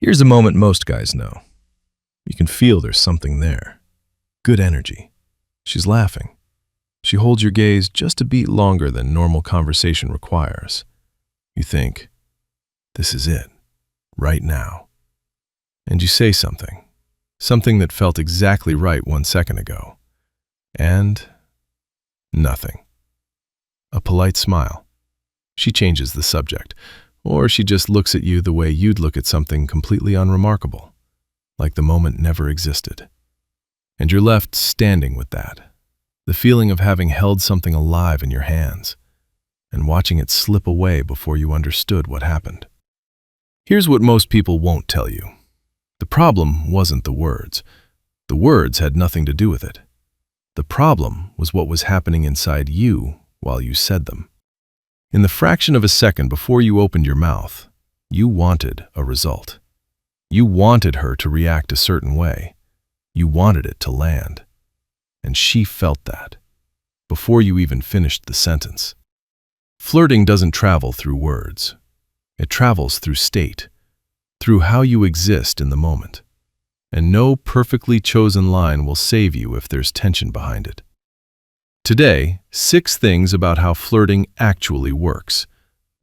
Here's a moment most guys know. You can feel there's something there. Good energy. She's laughing. She holds your gaze just a beat longer than normal conversation requires. You think, this is it, right now. And you say something that felt exactly right 1 second ago. And nothing. A polite smile. She changes the subject, or she just looks at you the way you'd look at something completely unremarkable, like the moment never existed. And you're left standing with that, the feeling of having held something alive in your hands, and watching it slip away before you understood what happened. Here's what most people won't tell you. The problem wasn't the words. The words had nothing to do with it. The problem was what was happening inside you while you said them. In the fraction of a second before you opened your mouth, you wanted a result. You wanted her to react a certain way. You wanted it to land. And she felt that, before you even finished the sentence. Flirting doesn't travel through words. It travels through state, through how you exist in the moment. And no perfectly chosen line will save you if there's tension behind it. Today, 6 things about how flirting actually works.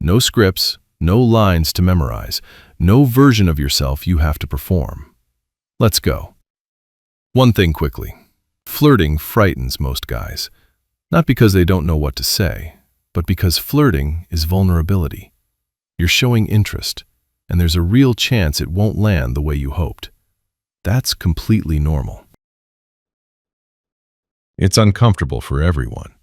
No scripts, no lines to memorize, no version of yourself you have to perform. Let's go. One thing quickly. Flirting frightens most guys. Not because they don't know what to say, but because flirting is vulnerability. You're showing interest, and there's a real chance it won't land the way you hoped. That's completely normal. It's uncomfortable for everyone.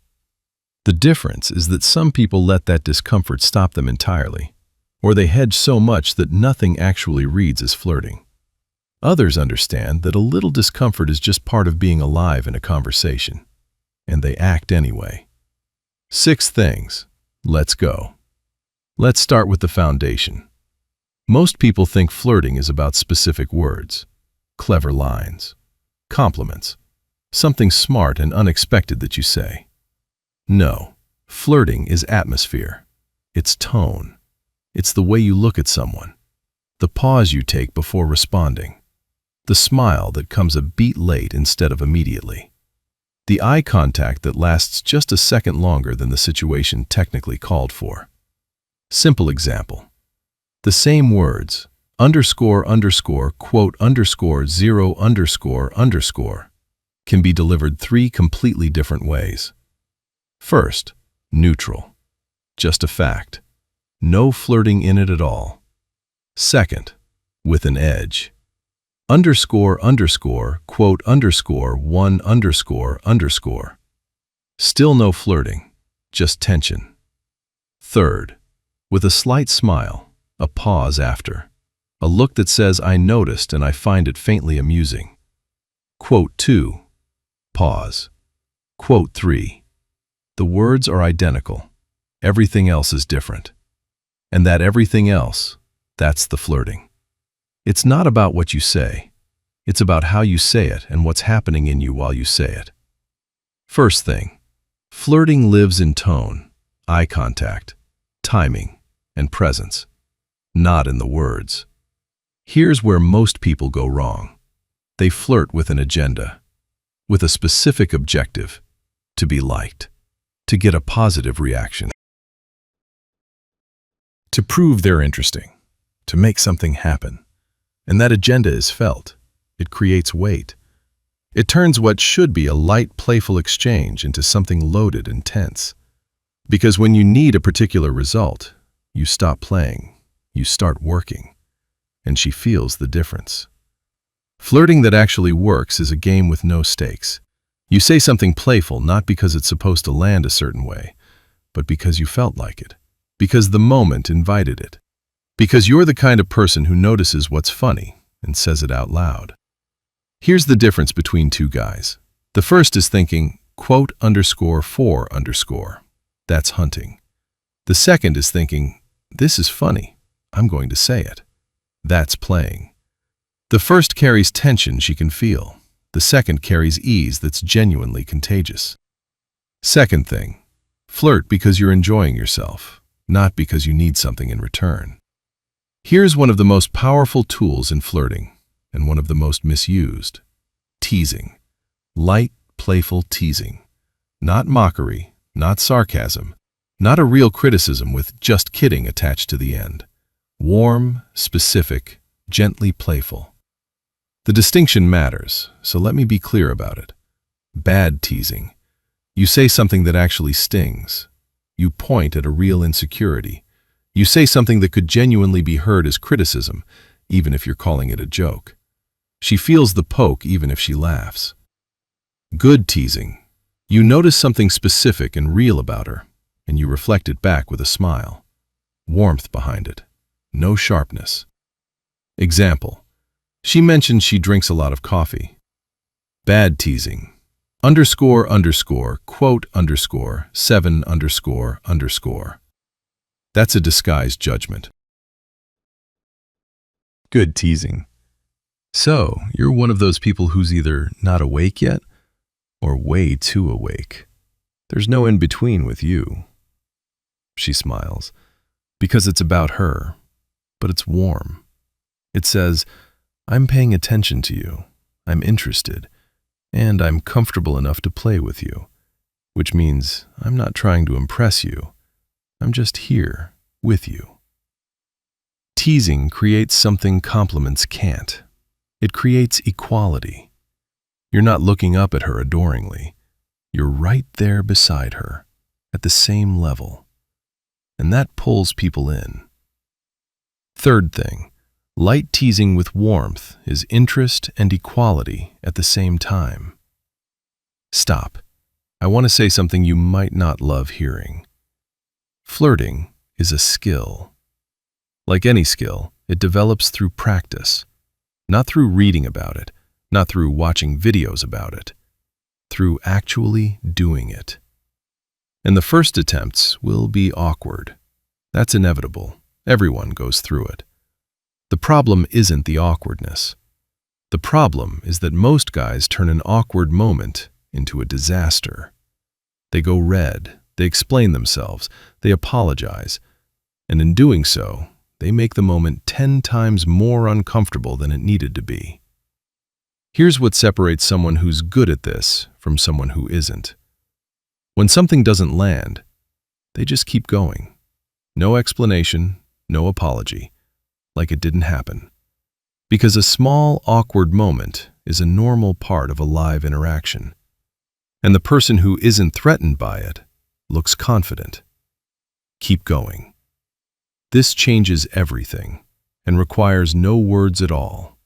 The difference is that some people let that discomfort stop them entirely, or they hedge so much that nothing actually reads as flirting. Others understand that a little discomfort is just part of being alive in a conversation, and they act anyway. 6 things. Let's go. Let's start with the foundation. Most people think flirting is about specific words, clever lines, compliments, something smart and unexpected that you say. No, flirting is atmosphere. It's tone. It's the way you look at someone, the pause you take before responding, the smile that comes a beat late instead of immediately, the eye contact that lasts just a second longer than the situation technically called for. Simple example. The same words, underscore, quote, underscore, 0, underscore, can be delivered 3 completely different ways. First, neutral. Just a fact. No flirting in it at all. Second, with an edge. Underscore, quote, underscore, 1, underscore. Still no flirting, just tension. Third, with a slight smile, a pause after. A look that says, I noticed and I find it faintly amusing. Quote 2, pause. Quote 3, the words are identical. Everything else is different. And that everything else, that's the flirting. It's not about what you say. It's about how you say it and what's happening in you while you say it. First thing, flirting lives in tone, eye contact, timing, and presence, not in the words. Here's where most people go wrong. They flirt with an agenda, with a specific objective, to be liked, to get a positive reaction, to prove they're interesting, to make something happen. And that agenda is felt. It creates weight. It turns what should be a light, playful exchange into something loaded and tense. Because when you need a particular result, you stop playing, you start working, and she feels the difference. Flirting that actually works is a game with no stakes. You say something playful not because it's supposed to land a certain way, but because you felt like it, because the moment invited it, because you're the kind of person who notices what's funny and says it out loud. Here's the difference between 2 guys. The first is thinking, quote, underscore, for, underscore. That's hunting. The second is thinking, this is funny. I'm going to say it. That's playing. The first carries tension she can feel. The second carries ease that's genuinely contagious. Second thing, flirt because you're enjoying yourself, not because you need something in return. Here's one of the most powerful tools in flirting, and one of the most misused. Teasing. Light, playful teasing. Not mockery, not sarcasm, not a real criticism with "just kidding" attached to the end. Warm, specific, gently playful. The distinction matters, so let me be clear about it. Bad teasing. You say something that actually stings. You point at a real insecurity. You say something that could genuinely be heard as criticism, even if you're calling it a joke. She feels the poke even if she laughs. Good teasing. You notice something specific and real about her, and you reflect it back with a smile. Warmth behind it. No sharpness. Example. She mentions she drinks a lot of coffee. Bad teasing. Quote, 7 __. That's a disguised judgment. Good teasing. So, you're one of those people who's either not awake yet or way too awake. There's no in between with you. She smiles, because it's about her, but it's warm. It says, I'm paying attention to you, I'm interested, and I'm comfortable enough to play with you, which means I'm not trying to impress you. I'm just here with you. Teasing creates something compliments can't. It creates equality. You're not looking up at her adoringly. You're right there beside her, at the same level. And that pulls people in. Third thing, light teasing with warmth is interest and equality at the same time. Stop. I want to say something you might not love hearing. Flirting is a skill. Like any skill, it develops through practice, not through reading about it, not through watching videos about it, through actually doing it. And the first attempts will be awkward. That's inevitable. Everyone goes through it. The problem isn't the awkwardness. The problem is that most guys turn an awkward moment into a disaster. They go red, they explain themselves, they apologize, and in doing so, they make the moment 10 times more uncomfortable than it needed to be. Here's what separates someone who's good at this from someone who isn't. When something doesn't land, they just keep going. No explanation, no apology, like it didn't happen. Because a small, awkward moment is a normal part of a live interaction. And the person who isn't threatened by it looks confident. Keep going. This changes everything and requires no words at all.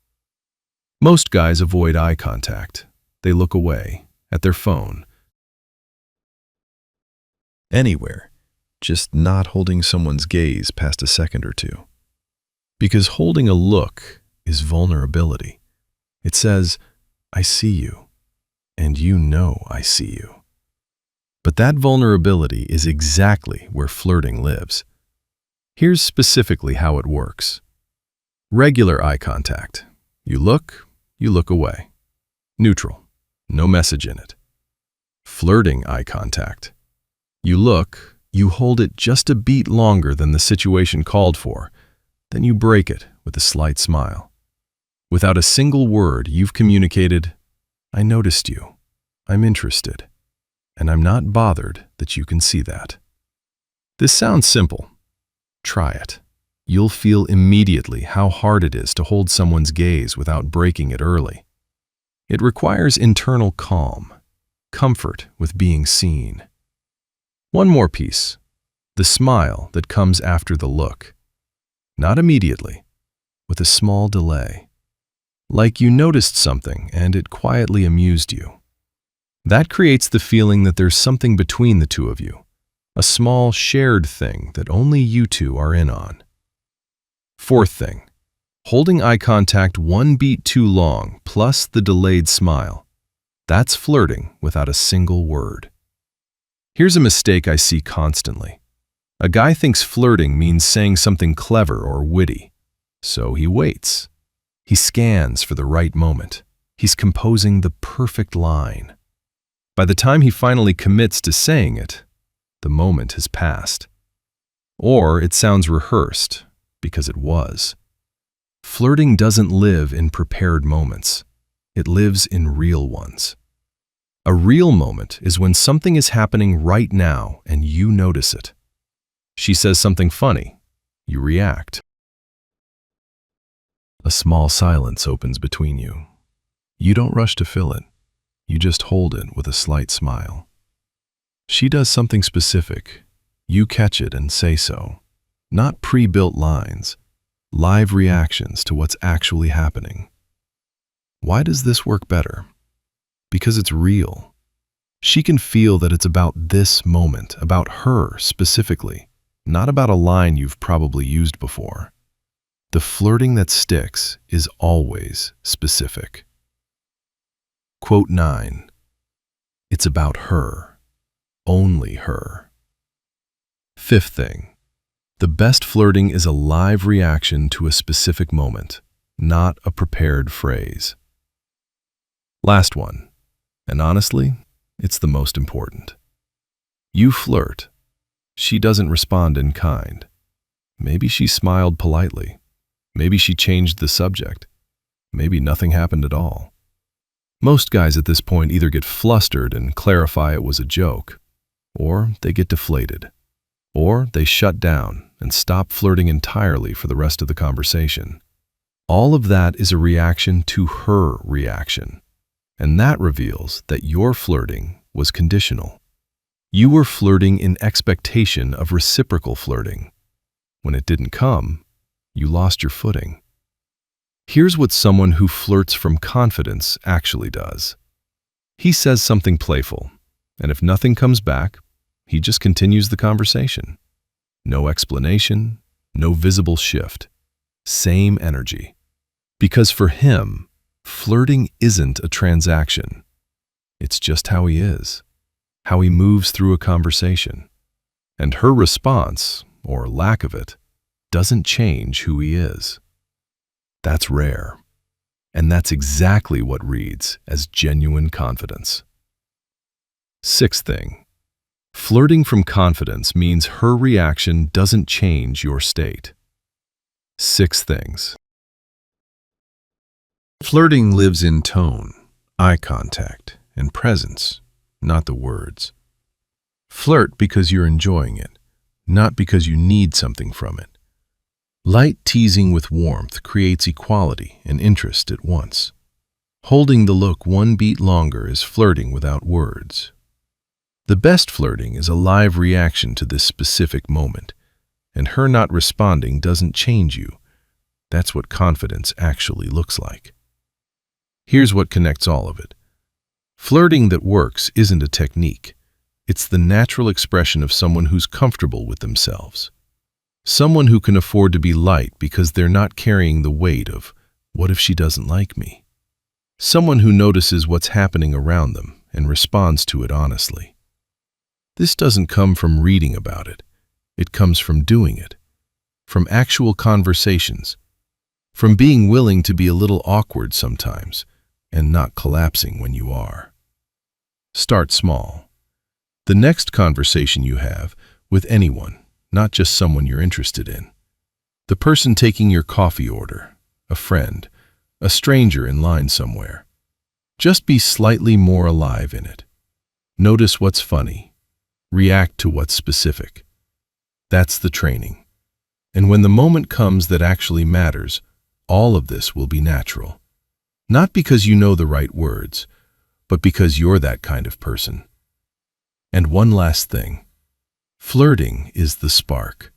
Most guys avoid eye contact. They look away, at their phone. Anywhere, just not holding someone's gaze past a second or two. Because holding a look is vulnerability. It says, I see you, and you know I see you. But that vulnerability is exactly where flirting lives. Here's specifically how it works. Regular eye contact. You look away. Neutral. No message in it. Flirting eye contact. You look, you hold it just a beat longer than the situation called for, then you break it with a slight smile. Without a single word, you've communicated, I noticed you, I'm interested, and I'm not bothered that you can see that. This sounds simple. Try it. You'll feel immediately how hard it is to hold someone's gaze without breaking it early. It requires internal calm, comfort with being seen. One more piece, the smile that comes after the look. Not immediately, with a small delay. Like you noticed something and it quietly amused you. That creates the feeling that there's something between the two of you, a small shared thing that only you two are in on. Fourth thing, holding eye contact one beat too long plus the delayed smile. That's flirting without a single word. Here's a mistake I see constantly. A guy thinks flirting means saying something clever or witty, so he waits. He scans for the right moment. He's composing the perfect line. By the time he finally commits to saying it, the moment has passed. Or it sounds rehearsed, because it was. Flirting doesn't live in prepared moments. It lives in real ones. A real moment is when something is happening right now and you notice it. She says something funny. You react. A small silence opens between you. You don't rush to fill it. You just hold it with a slight smile. She does something specific. You catch it and say so. Not pre-built lines, live reactions to what's actually happening. Why does this work better? Because it's real. She can feel that it's about this moment, about her specifically, not about a line you've probably used before. The flirting that sticks is always specific. Quote 9. It's about her. Only her. Fifth thing. The best flirting is a live reaction to a specific moment, not a prepared phrase. Last one, and honestly, it's the most important. You flirt. She doesn't respond in kind. Maybe she smiled politely. Maybe she changed the subject. Maybe nothing happened at all. Most guys at this point either get flustered and clarify it was a joke, or they get deflated, or they shut down and stop flirting entirely for the rest of the conversation. All of that is a reaction to her reaction, and that reveals that your flirting was conditional. You were flirting in expectation of reciprocal flirting. When it didn't come, you lost your footing. Here's what someone who flirts from confidence actually does. He says something playful, and if nothing comes back, he just continues the conversation. No explanation, no visible shift. Same energy. Because for him, flirting isn't a transaction. It's just how he is, how he moves through a conversation. And her response, or lack of it, doesn't change who he is. That's rare. And that's exactly what reads as genuine confidence. Sixth thing. Flirting from confidence means her reaction doesn't change your state. 6 things. Flirting lives in tone, eye contact, and presence, not the words. Flirt because you're enjoying it, not because you need something from it. Light teasing with warmth creates equality and interest at once. Holding the look one beat longer is flirting without words. The best flirting is a live reaction to this specific moment, and her not responding doesn't change you. That's what confidence actually looks like. Here's what connects all of it. Flirting that works isn't a technique. It's the natural expression of someone who's comfortable with themselves. Someone who can afford to be light because they're not carrying the weight of, what if she doesn't like me? Someone who notices what's happening around them and responds to it honestly. This doesn't come from reading about it. It comes from doing it, from actual conversations, from being willing to be a little awkward sometimes and not collapsing when you are. Start small. The next conversation you have with anyone, not just someone you're interested in. The person taking your coffee order, a friend, a stranger in line somewhere. Just be slightly more alive in it. Notice what's funny. React to what's specific. That's the training. And when the moment comes that actually matters, all of this will be natural. Not because you know the right words, but because you're that kind of person. And one last thing. Flirting is the spark.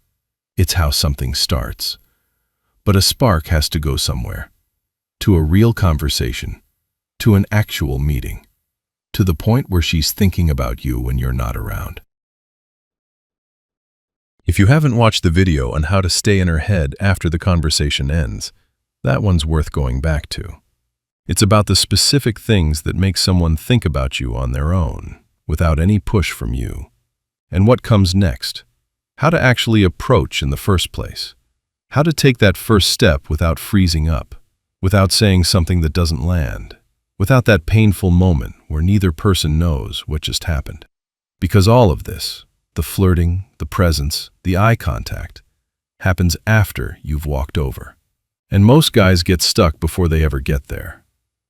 It's how something starts. But a spark has to go somewhere. To a real conversation. To an actual meeting. To the point where she's thinking about you when you're not around. If you haven't watched the video on how to stay in her head after the conversation ends, that one's worth going back to. It's about the specific things that make someone think about you on their own, without any push from you. And what comes next? How to actually approach in the first place. How to take that first step without freezing up, without saying something that doesn't land, without that painful moment where neither person knows what just happened. Because all of this, the flirting, the presence, the eye contact, happens after you've walked over. And most guys get stuck before they ever get there.